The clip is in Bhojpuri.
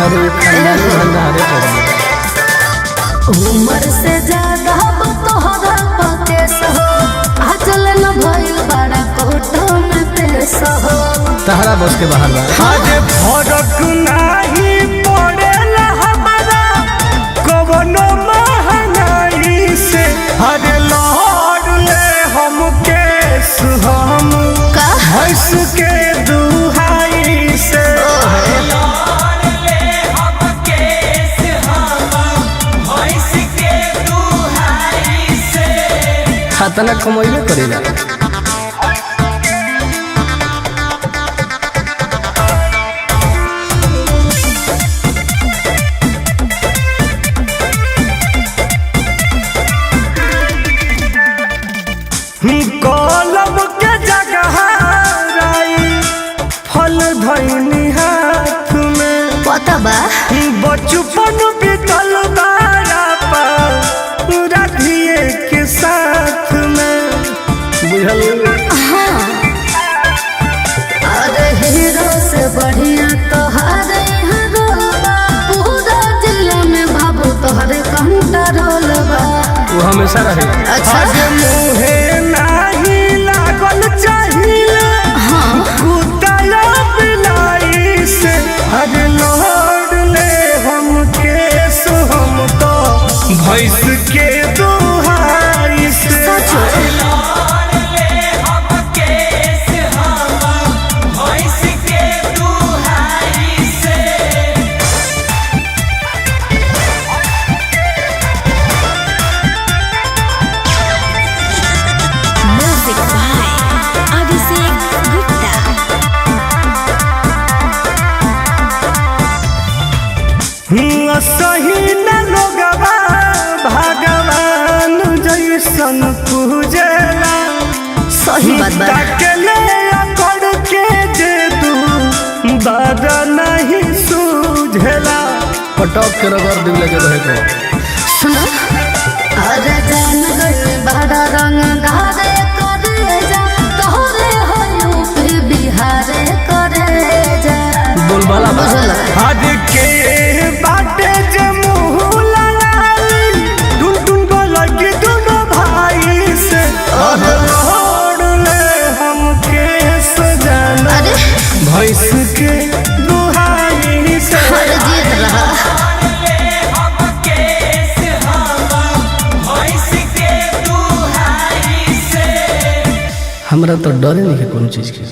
अरे खानदानी भंडारे उम्र से ज्यादा तोहरा पकेस हो आजल न भइल बड़ा कोटो में पेश हो तहरा बस के बाहर बा आज फरक नाही पड़ेला हमारा कवनो महंगाई से हर लहर ले हम केस हम भैंस के दुहाई से खातना कमैले करेला कलम के जगह फल धैनी हाथ में पता बा बचपन बीतल बारा पर राधिए के साथ में बुझल अरे हीरो से बढ़िया तोहरे पूरा जिला में बाबू तोहरे कंट्रोल बा वो हमेशा रहे अच्छा आज मुहे नाही लागल चाहिए कुत्ता बिलाई से हर लौट ले हम केस हम तो भैंस के दुहाई से म्यूजिक बाय अभिषेक गुप्ता सही न लोगवा भगवान जैसन पूजेला सही बात बा के ले अकड़ के जे तू बादा नहीं सूझेला पटक के रगड़ दिले के रहे को सुनो अरे जान गए बड़ा रंग धारे करे जा तोहरे हो यूपी बिहार करे जा बोलबाला बा आज के बाटे जे मुँह लगाई टुन टुन को लगी दोनों भाई से और लौट ले हम केस जाना अरे भैंस के दुहाई से हर जीत रहा हमरा तो डरे नहीं है कोनो चीज के।